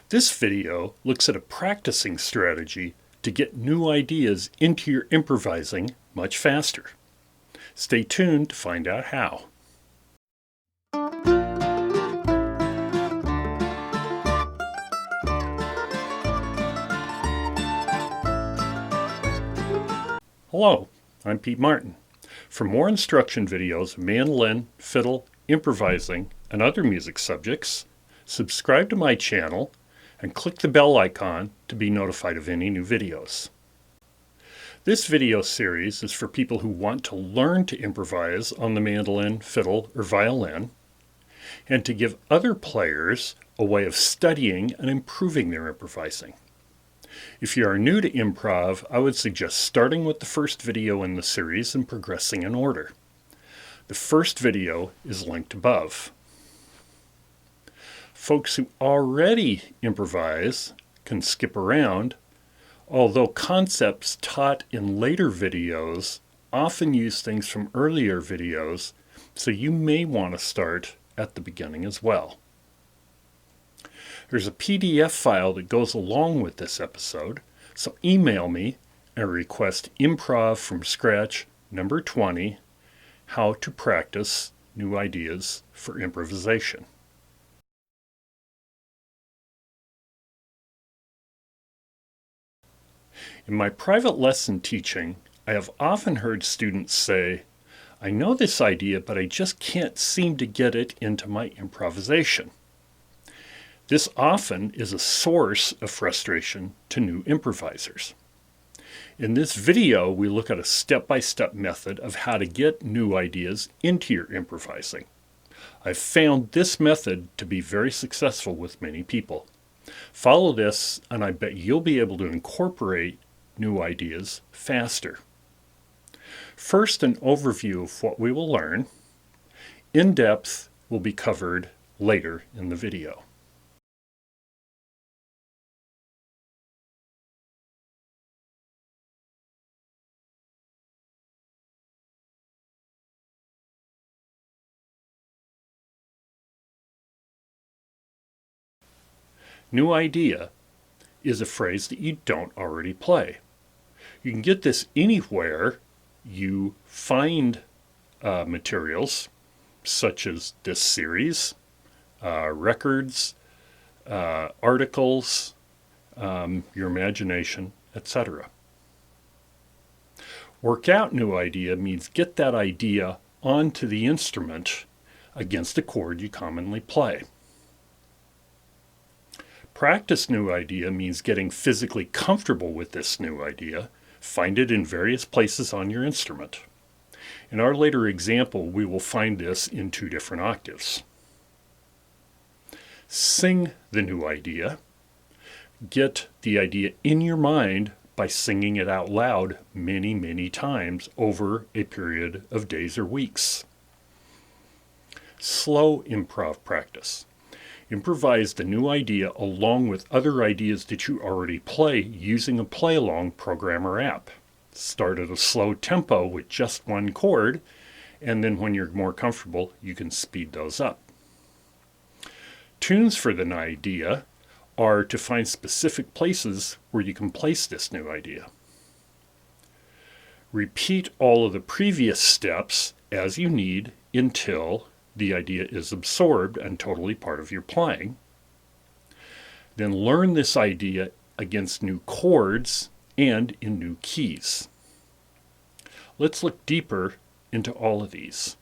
This video looks at a practicing strategy to get new ideas into your improvising much faster. Stay tuned to find out how. Hello, I'm Pete Martin. For more instruction videos of mandolin, fiddle, improvising, and other music subjects, subscribe to my channel and click the bell icon to be notified of any new videos. This video series is for people who want to learn to improvise on the mandolin, fiddle, or violin, and to give other players a way of studying and improving their improvising. If you are new to improv, I would suggest starting with the first video in the series and progressing in order. The first video is linked above. Folks who already improvise can skip around, although concepts taught in later videos often use things from earlier videos, so you may want to start at the beginning as well. There's a PDF file that goes along with this episode, so email me and request Improv from Scratch number 20, How to Practice New Ideas for Improvisation. In my private lesson teaching, I have often heard students say, "I know this idea, but I just can't seem to get it into my improvisation." This often is a source of frustration to new improvisers. In this video, we look at a step-by-step method of how to get new ideas into your improvising. I've found this method to be very successful with many people. Follow this, and I bet you'll be able to incorporate new ideas faster. First, an overview of what we will learn. In-depth will be covered later in the video. New idea is a phrase that you don't already play. You can get this anywhere you find materials, such as this series, records, articles, your imagination, etc. Work out new idea means get that idea onto the instrument against a chord you commonly play. Practice new idea means getting physically comfortable with this new idea. Find it in various places on your instrument. In our later example, we will find this in 2 different octaves. Sing the new idea. Get the idea in your mind by singing it out loud many, many times over a period of days or weeks. Slow improv practice. Improvise the new idea along with other ideas that you already play using a play-along program or app. Start at a slow tempo with just one chord, and then when you're more comfortable, you can speed those up. Tunes for the new idea are to find specific places where you can place this new idea. Repeat all of the previous steps as you need until the idea is absorbed and totally part of your playing. Then learn this idea against new chords and in new keys. Let's look deeper into all of these.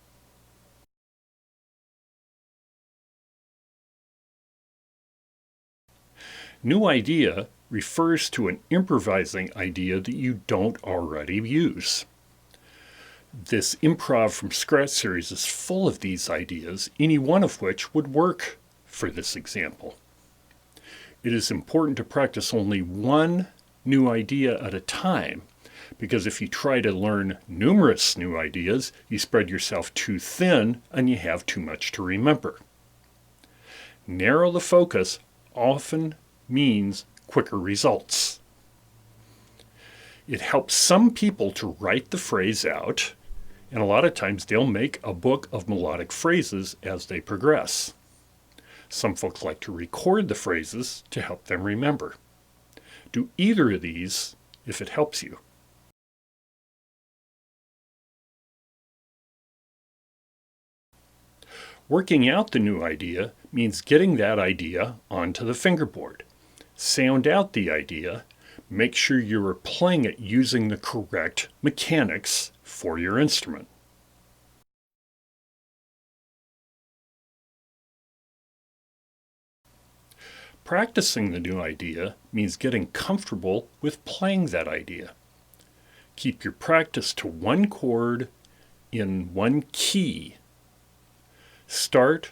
New idea refers to an improvising idea that you don't already use. This Improv from Scratch series is full of these ideas, any one of which would work for this example. It is important to practice only one new idea at a time, because if you try to learn numerous new ideas, you spread yourself too thin and you have too much to remember. Narrow the focus often means quicker results. It helps some people to write the phrase out, and a lot of times they'll make a book of melodic phrases as they progress. Some folks like to record the phrases to help them remember. Do either of these if it helps you. Working out the new idea means getting that idea onto the fingerboard. Sound out the idea. Make sure you are playing it using the correct mechanics for your instrument. Practicing the new idea means getting comfortable with playing that idea. Keep your practice to one chord in one key. Start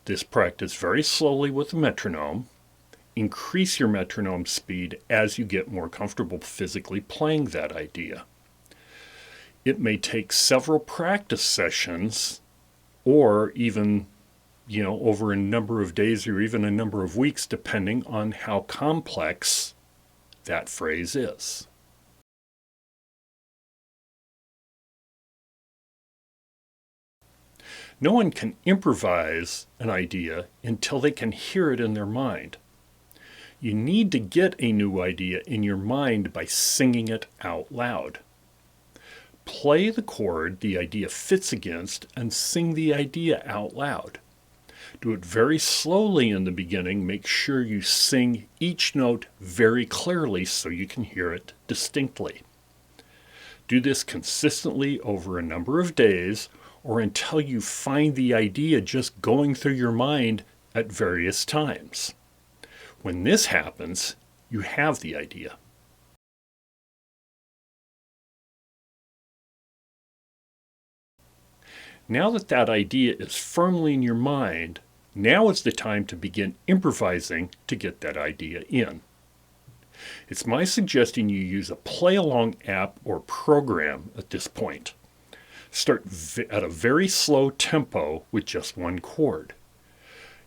this practice very slowly with a metronome. Increase your metronome speed as you get more comfortable physically playing that idea. It may take several practice sessions or even over a number of days or even a number of weeks, depending on how complex that phrase is. No one can improvise an idea until they can hear it in their mind. You need to get a new idea in your mind by singing it out loud. Play the chord the idea fits against and sing the idea out loud. Do it very slowly in the beginning. Make sure you sing each note very clearly so you can hear it distinctly. Do this consistently over a number of days or until you find the idea just going through your mind at various times. When this happens, you have the idea. Now that idea is firmly in your mind, now is the time to begin improvising to get that idea in. It's my suggestion you use a play-along app or program at this point. Start at a very slow tempo with just one chord.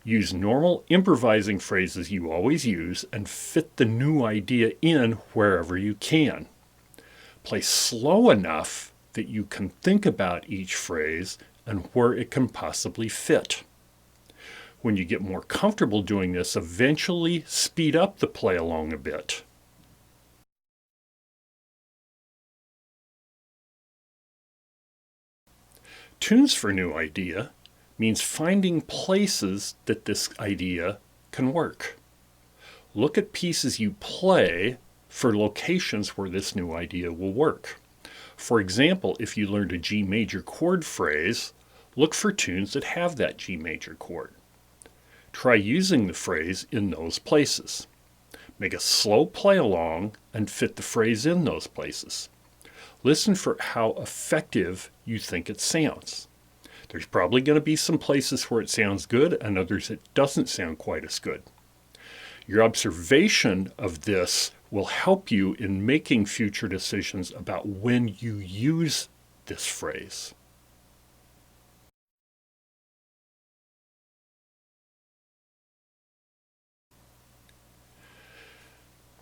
Use normal improvising phrases you always use and fit the new idea in wherever you can. Play slow enough that you can think about each phrase and where it can possibly fit. When you get more comfortable doing this, eventually speed up the play along a bit. Tunes for new idea means finding places that this idea can work. Look at pieces you play for locations where this new idea will work. For example, if you learned a G major chord phrase, look for tunes that have that G major chord. Try using the phrase in those places. Make a slow play along and fit the phrase in those places. Listen for how effective you think it sounds. There's probably going to be some places where it sounds good and others it doesn't sound quite as good. Your observation of this will help you in making future decisions about when you use this phrase.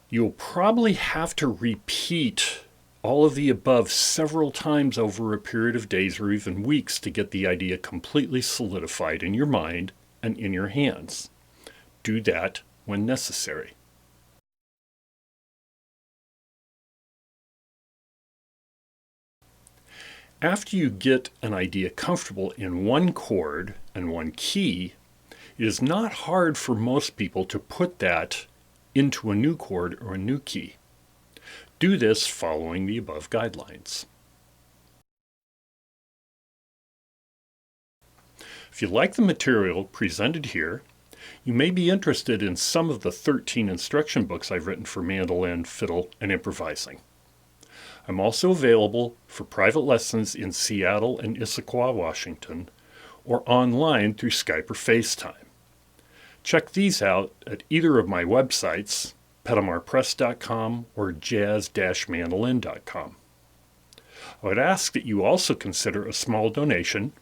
You'll probably have to repeat all of the above several times over a period of days or even weeks to get the idea completely solidified in your mind and in your hands. Do that when necessary. After you get an idea comfortable in one chord and one key, it is not hard for most people to put that into a new chord or a new key. Do this following the above guidelines. If you like the material presented here, you may be interested in some of the 13 instruction books I've written for mandolin, fiddle, and improvising. I'm also available for private lessons in Seattle and Issaquah, Washington, or online through Skype or FaceTime. Check these out at either of my websites, petamarpress.com or jazz-mandolin.com. I would ask that you also consider a small donation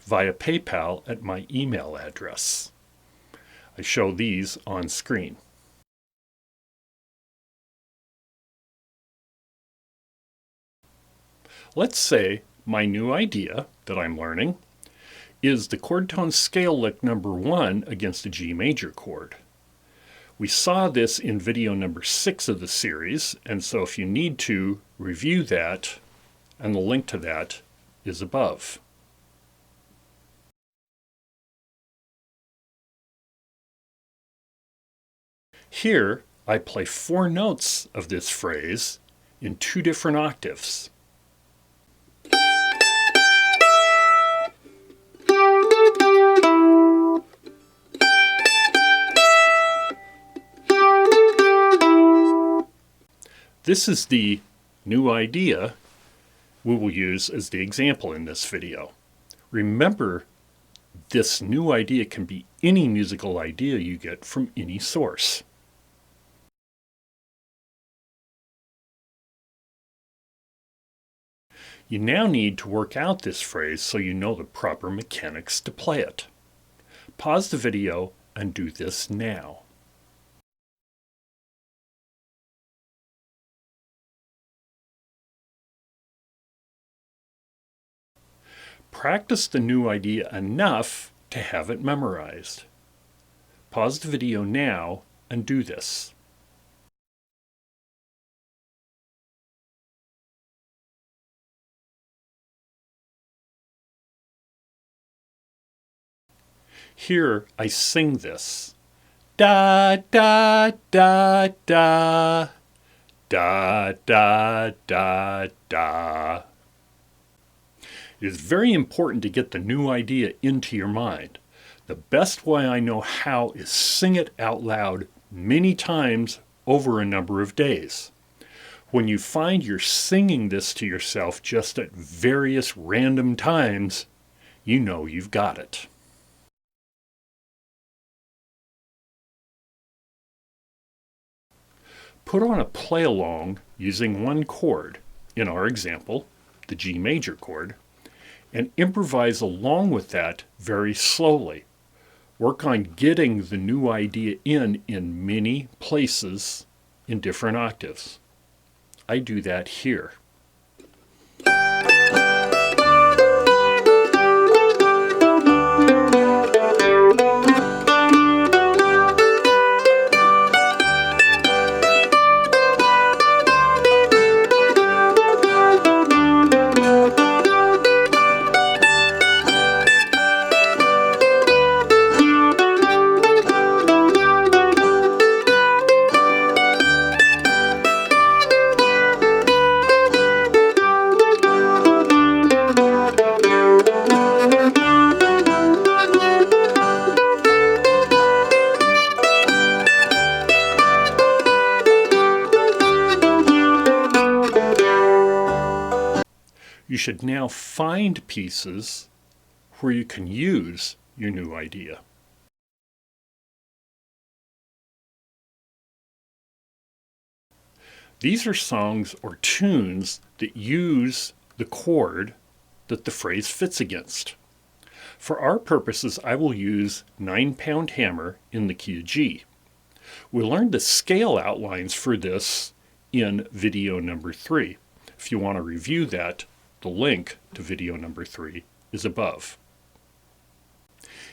via PayPal at my email address. I show these on screen. Let's say my new idea that I'm learning is the chord tone scale lick number 1 against a G major chord. We saw this in video number 6 of the series, and so if you need to review that, and the link to that is above. Here, I play 4 notes of this phrase in 2 different octaves. This is the new idea we will use as the example in this video. Remember, this new idea can be any musical idea you get from any source. You now need to work out this phrase so you know the proper mechanics to play it. Pause the video and do this now. Practice the new idea enough to have it memorized. Pause the video now and do this. Here I sing this. Da da da da da da da da. It is very important to get the new idea into your mind. The best way I know how is sing it out loud many times over a number of days. When you find you're singing this to yourself just at various random times, you know you've got it. Put on a play-along using one chord, in our example, the G major chord, and improvise along with that very slowly. Work on getting the new idea in many places in different octaves. I do that here. You should now find pieces where you can use your new idea. These are songs or tunes that use the chord that the phrase fits against. For our purposes, I will use 9-pound hammer in the key of G. We learned the scale outlines for this in video number 3. If you want to review that, the link to video number 3 is above.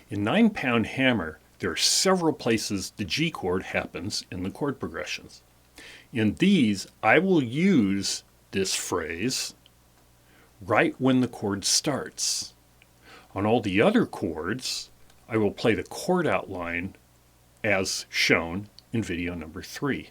In 9-pound hammer, there are several places the G chord happens in the chord progressions. In these, I will use this phrase right when the chord starts. On all the other chords, I will play the chord outline as shown in video number 3.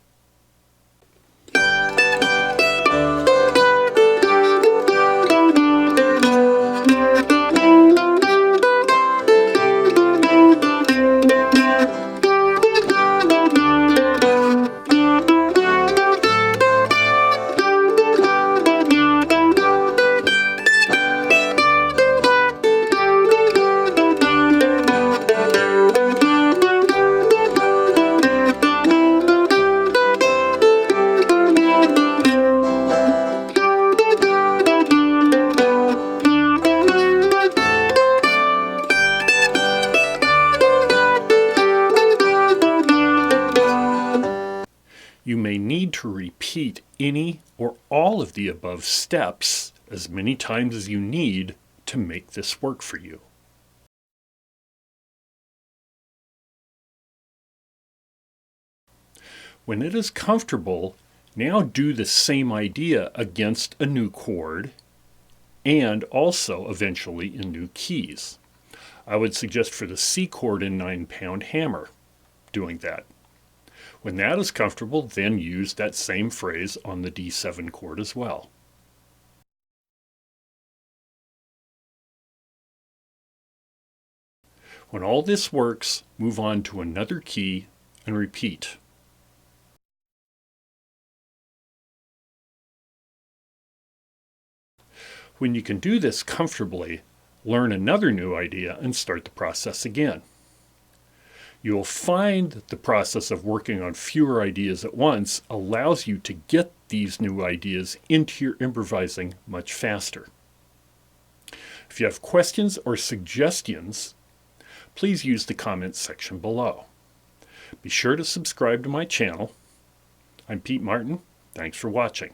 You may need to repeat any or all of the above steps as many times as you need to make this work for you. When it is comfortable, now do the same idea against a new chord and also eventually in new keys. I would suggest for the C chord in 9-pound hammer doing that. When that is comfortable, then use that same phrase on the D7 chord as well. When all this works, move on to another key and repeat. When you can do this comfortably, learn another new idea and start the process again. You will find that the process of working on fewer ideas at once allows you to get these new ideas into your improvising much faster. If you have questions or suggestions, please use the comments section below. Be sure to subscribe to my channel. I'm Pete Martin. Thanks for watching.